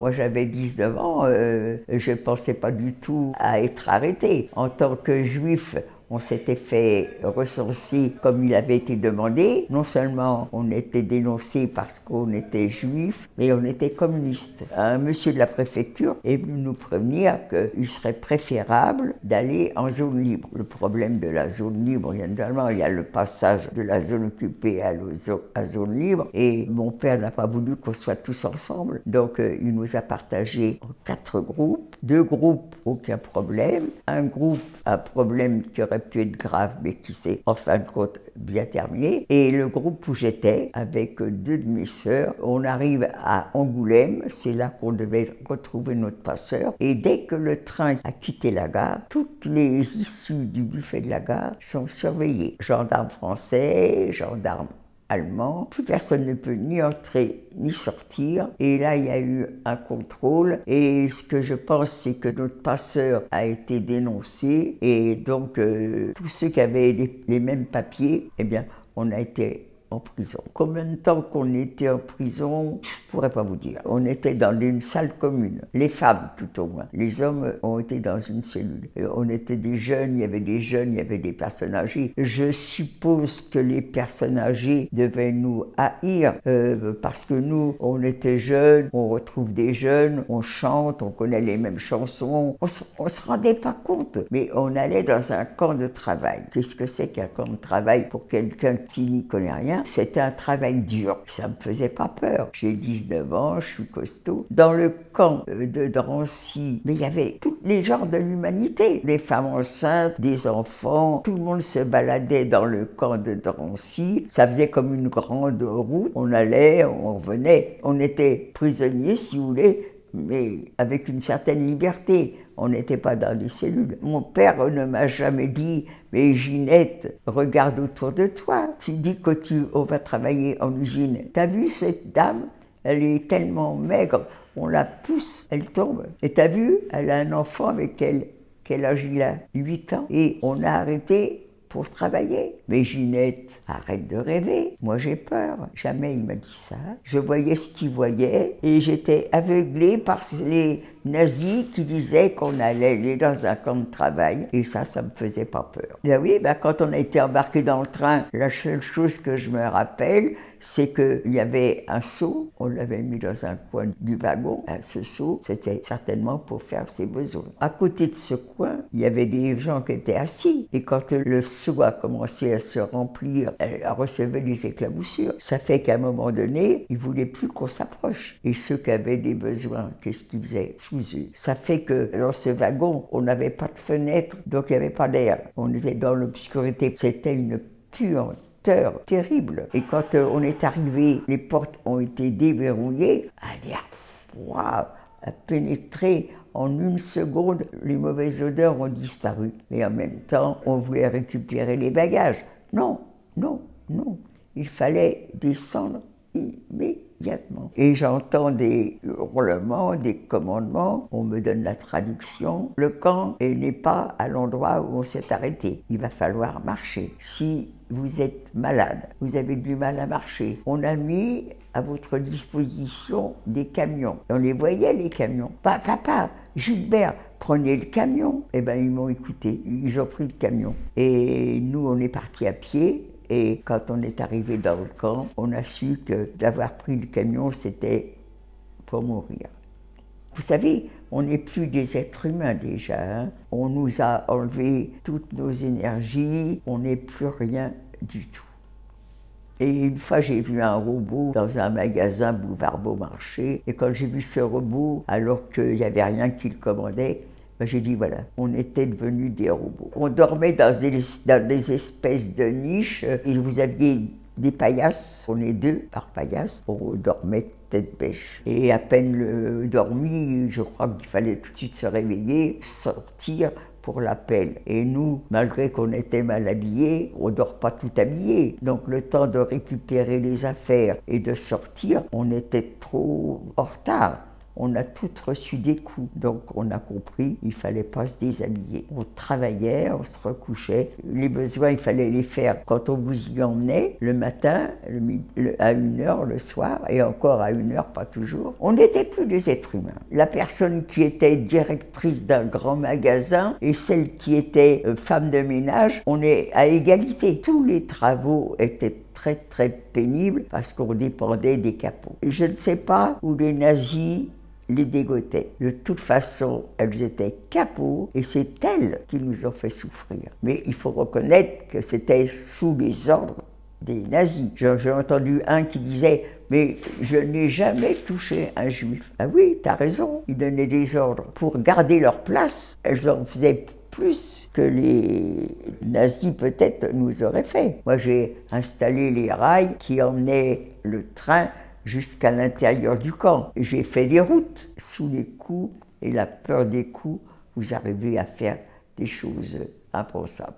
Moi, j'avais 19 ans, je ne pensais pas du tout à être arrêté. En tant que juif, on s'était fait recenser comme il avait été demandé. Non seulement on était dénoncé parce qu'on était juif, mais on était communiste. Un monsieur de la préfecture est venu nous prévenir qu'il serait préférable d'aller en zone libre. Le problème de la zone libre, évidemment, il y a le passage de la zone occupée à la zone libre, et mon père n'a pas voulu qu'on soit tous ensemble, donc il nous a partagés en 4 groupes. 2 groupes, aucun problème. Un groupe, un problème qui aurait pu être grave, mais qui s'est en fin de compte bien terminé. Et le groupe où j'étais, avec 2 de mes sœurs, on arrive à Angoulême, c'est là qu'on devait retrouver notre passeur. Et dès que le train a quitté la gare, toutes les issues du buffet de la gare sont surveillées. Gendarmes français, gendarmes allemand, plus personne ne peut ni entrer ni sortir. Et là, il y a eu un contrôle. Et ce que je pense, c'est que notre passeur a été dénoncé. Et donc, tous ceux qui avaient les mêmes papiers, eh bien, on a été en prison. Combien de temps qu'on était en prison, je ne pourrais pas vous dire. On était dans une salle commune, les femmes tout au moins. Les hommes ont été dans une cellule. On était des jeunes, il y avait des jeunes, il y avait des personnes âgées. Je suppose que les personnes âgées devaient nous haïr parce que nous, on était jeunes, on retrouve des jeunes, on chante, on connaît les mêmes chansons. On se rendait pas compte, mais on allait dans un camp de travail. Qu'est-ce que c'est qu'un camp de travail pour quelqu'un qui n'y connaît rien? C'était un travail dur, ça me faisait pas peur. J'ai 19 ans, je suis costaud. Dans le camp de Drancy, mais il y avait tous les genres de l'humanité. Des femmes enceintes, des enfants, tout le monde se baladait dans le camp de Drancy. Ça faisait comme une grande route. On allait, on revenait. On était prisonniers, si vous voulez, mais avec une certaine liberté. On n'était pas dans des cellules. Mon père ne m'a jamais dit « Mais Ginette, regarde autour de toi. Tu dis que on va travailler en usine. T'as vu cette dame? Elle est tellement maigre. On la pousse, elle tombe. Et t'as vu? Elle a un enfant avec elle. Quel âge il a? 8 ans. Et on a arrêté pour travailler. Mais Ginette, arrête de rêver. Moi, j'ai peur. Jamais il m'a dit ça. Je voyais ce qu'il voyait et j'étais aveuglée par les nazis qui disaient qu'on allait aller dans un camp de travail. Et ça me faisait pas peur. Et oui, quand on a été embarqué dans le train, la seule chose que je me rappelle, c'est qu'il y avait un seau, on l'avait mis dans un coin du wagon. Ce seau, c'était certainement pour faire ses besoins. À côté de ce coin, il y avait des gens qui étaient assis. Et quand le seau a commencé à se remplir, elle recevait des éclaboussures. Ça fait qu'à un moment donné, ils ne voulaient plus qu'on s'approche. Et ceux qui avaient des besoins, qu'est-ce qu'ils faisaient? Sous eux. Ça fait que dans ce wagon, on n'avait pas de fenêtre, donc il n'y avait pas d'air. On était dans l'obscurité. C'était une puanteur terrible. Et quand on est arrivé, les portes ont été déverrouillées, un air froid a pénétré. En une seconde, les mauvaises odeurs ont disparu. Mais en même temps, on voulait récupérer les bagages. Non, non, non. Il fallait descendre immédiatement. Et j'entends des hurlements, des commandements. On me donne la traduction. Le camp n'est pas à l'endroit où on s'est arrêté. Il va falloir marcher. Si vous êtes malade, vous avez du mal à marcher, on a mis à votre disposition des camions. On les voyait, les camions. Papa, Gilbert, prenez le camion. Eh bien, ils m'ont écouté. Ils ont pris le camion. Et nous, on est partis à pied. Et quand on est arrivé dans le camp, on a su que d'avoir pris le camion, c'était pour mourir. Vous savez, on n'est plus des êtres humains déjà. Hein. On nous a enlevé toutes nos énergies, on n'est plus rien du tout. Et une fois, j'ai vu un robot dans un magasin boulevard Beaumarchais. Et quand j'ai vu ce robot, alors qu'il n'y avait rien qui le commandait, j'ai dit voilà, on était devenus des robots. On dormait dans des espèces de niches et vous aviez des paillasses, on est 2 par paillasse, on dormait tête bêche. Et à peine dormi, je crois qu'il fallait tout de suite se réveiller, sortir pour l'appel. Et nous, malgré qu'on était mal habillés, on ne dort pas tout habillé. Donc le temps de récupérer les affaires et de sortir, on était trop en retard. on a toutes reçu des coups. Donc on a compris, il ne fallait pas se déshabiller. On travaillait, on se recouchait. Les besoins, il fallait les faire quand on vous y emmenait, le matin, à 1h, le soir, et encore à 1h, pas toujours. On n'était plus des êtres humains. La personne qui était directrice d'un grand magasin et celle qui était femme de ménage, on est à égalité. Tous les travaux étaient très très pénibles parce qu'on dépendait des capots. Je ne sais pas où les nazis les dégoûtaient. De toute façon, elles étaient capots et c'est elles qui nous ont fait souffrir. Mais il faut reconnaître que c'était sous les ordres des nazis. J'ai entendu un qui disait « Mais je n'ai jamais touché un juif ». Ah oui, t'as raison, ils donnaient des ordres. Pour garder leur place, elles en faisaient plus que les nazis peut-être nous auraient fait. Moi j'ai installé les rails qui emmenaient le train jusqu'à l'intérieur du camp. J'ai fait des routes. Sous les coups et la peur des coups, vous arrivez à faire des choses impensables.